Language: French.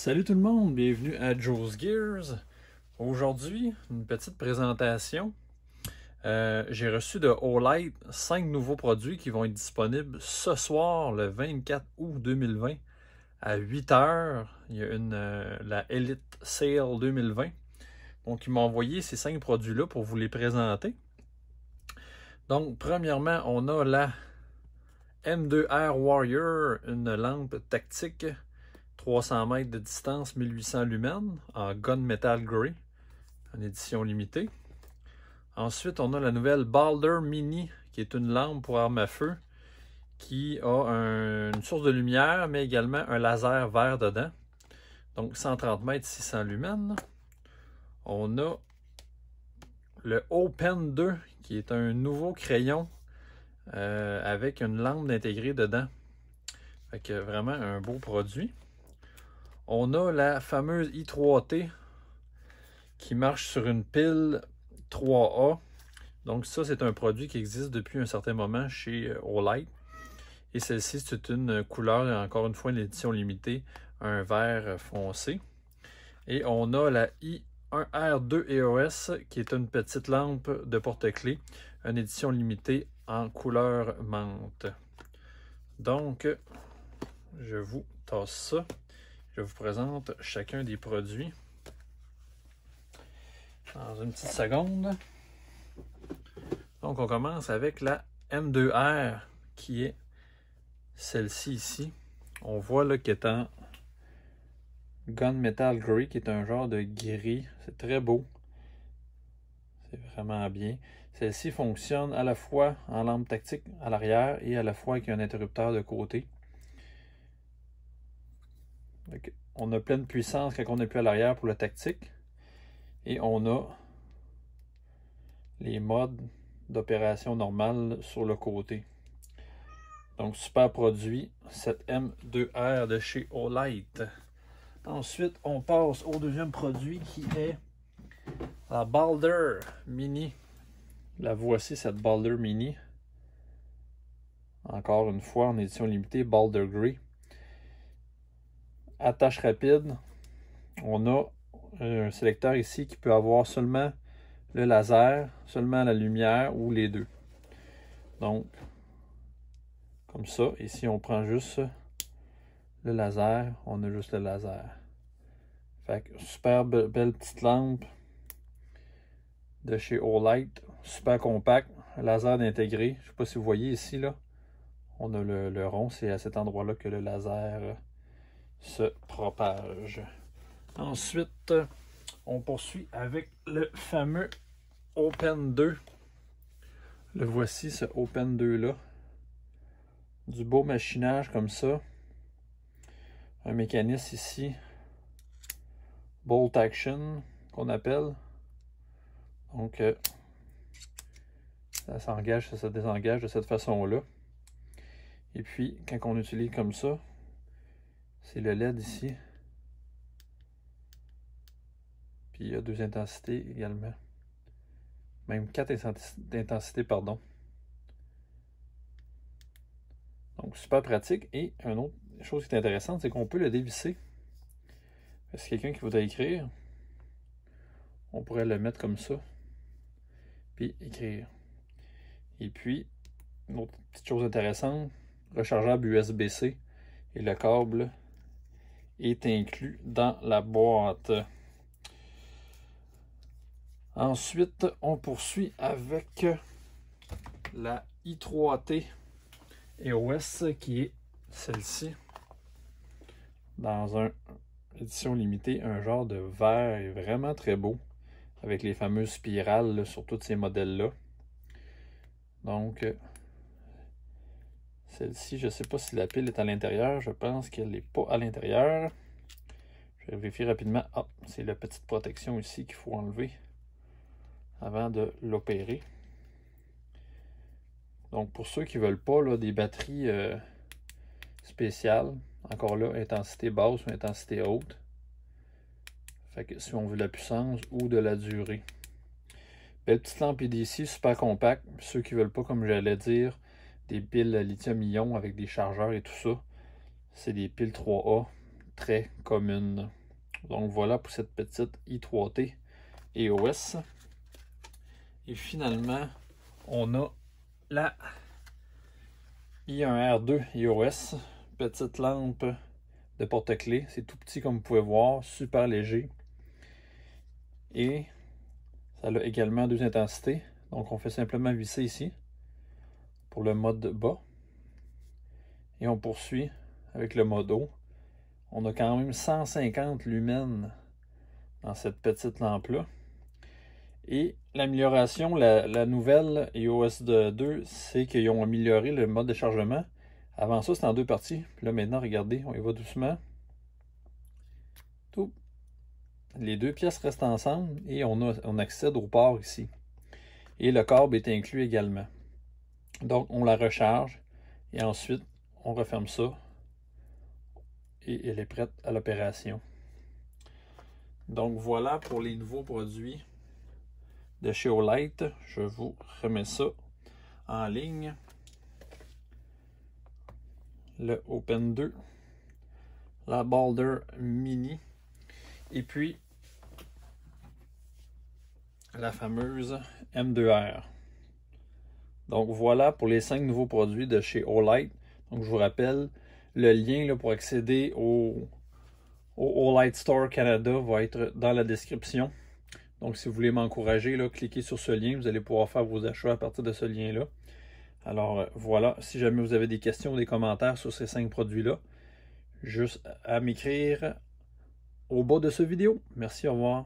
Salut tout le monde, bienvenue à Joe's Gears. Aujourd'hui, une petite présentation. J'ai reçu de Olight 5 nouveaux produits qui vont être disponibles ce soir, le 24 août 2020, à 8h. Il y a la Elite Sale 2020. Donc, ils m'ont envoyé ces 5 produits-là pour vous les présenter. Donc, premièrement, on a la M2R Warrior, une lampe tactique. 300 mètres de distance, 1800 lumens, en Gunmetal Grey, en édition limitée. Ensuite, on a la nouvelle Balder Mini, qui est une lampe pour arme à feu, qui a une source de lumière, mais également un laser vert dedans. Donc 130 mètres, 600 lumens. On a le Open 2, qui est un nouveau crayon avec une lampe intégrée dedans. Fait que vraiment un beau produit. On a la fameuse i3T qui marche sur une pile 3A. Donc ça, c'est un produit qui existe depuis un certain moment chez Olight. Et celle-ci, c'est une couleur, encore une fois, une édition limitée, un vert foncé. Et on a la i1R2 EOS, qui est une petite lampe de porte-clés, une édition limitée en couleur menthe. Donc, je vous tasse ça. Je vous présente chacun des produits dans une petite seconde. Donc, on commence avec la M2R, qui est celle-ci ici. On voit là qu'elle est en Gunmetal Grey, qui est un genre de gris. C'est très beau. C'est vraiment bien. Celle-ci fonctionne à la fois en lampe tactique à l'arrière et à la fois avec un interrupteur de côté. Donc, on a pleine puissance quand on appuie à l'arrière pour le tactique. Et on a les modes d'opération normale sur le côté. Donc, super produit, cette M2R de chez Olight. Ensuite, on passe au deuxième produit qui est la Balder Mini. La voici, cette Balder Mini. Encore une fois, en édition limitée, Balder Grey. Attache rapide. On a un sélecteur ici qui peut avoir seulement le laser, seulement la lumière ou les deux. Donc, comme ça. Ici, on prend juste le laser. On a juste le laser. Fait que super belle petite lampe de chez Olight. Super compact. Laser intégré. Je ne sais pas si vous voyez ici, là. On a le rond. C'est à cet endroit-là que le laser se propage. Ensuite, on poursuit avec le fameux Open 2. Le voici, ce Open 2-là. Du beau machinage comme ça. Un mécanisme ici. Bolt Action, qu'on appelle. Donc, ça s'engage, ça se désengage de cette façon-là. Et puis, quand on utilise comme ça, c'est le LED ici. Puis, il y a 2 intensités également. Même 4 intensités, pardon. Donc, super pratique. Et une autre chose qui est intéressante, c'est qu'on peut le dévisser. Si quelqu'un qui voudrait écrire, on pourrait le mettre comme ça. Puis, écrire. Et puis, une autre petite chose intéressante, rechargeable USB-C. Et le câble est inclus dans la boîte. Ensuite, on poursuit avec la i3T EOS qui est celle-ci. Dans une édition limitée, un genre de vert vraiment très beau. Avec les fameuses spirales là, sur tous ces modèles-là. Donc, celle-ci, je ne sais pas si la pile est à l'intérieur. Je pense qu'elle n'est pas à l'intérieur. Je vais vérifier rapidement. Ah, c'est la petite protection ici qu'il faut enlever avant de l'opérer. Donc, pour ceux qui ne veulent pas là, des batteries spéciales, encore là, intensité basse ou intensité haute. Fait que si on veut de la puissance ou de la durée. Belle petite lampe EDC, super compact. Ceux qui ne veulent pas, comme j'allais dire, des piles lithium-ion avec des chargeurs et tout ça, c'est des piles 3A. très commune. Donc voilà pour cette petite i3T EOS. Et finalement, on a la i1R2 EOS, petite lampe de porte-clés. C'est tout petit comme vous pouvez voir, super léger. Et ça a également 2 intensités. Donc on fait simplement visser ici pour le mode bas. Et on poursuit avec le mode haut. On a quand même 150 lumens dans cette petite lampe-là. Et l'amélioration, la nouvelle EOS 2, c'est qu'ils ont amélioré le mode de chargement. Avant ça, c'était en 2 parties. Puis là, maintenant, regardez, on y va doucement. Tout. Les 2 pièces restent ensemble et on accède au port ici. Et le câble est inclus également. Donc, on la recharge et ensuite, on referme ça. Et elle est prête à l'opération. Donc, voilà pour les nouveaux produits de chez Olight. Je vous remets ça en ligne. Le Open 2, la Balder Mini et puis la fameuse M2R. Donc voilà pour les 5 nouveaux produits de chez Olight. Donc je vous rappelle, le lien là, pour accéder au Olight Store Canada va être dans la description. Donc si vous voulez m'encourager, cliquez sur ce lien, vous allez pouvoir faire vos achats à partir de ce lien-là. Alors voilà, si jamais vous avez des questions ou des commentaires sur ces 5 produits-là, juste à m'écrire au bas de cette vidéo. Merci, au revoir.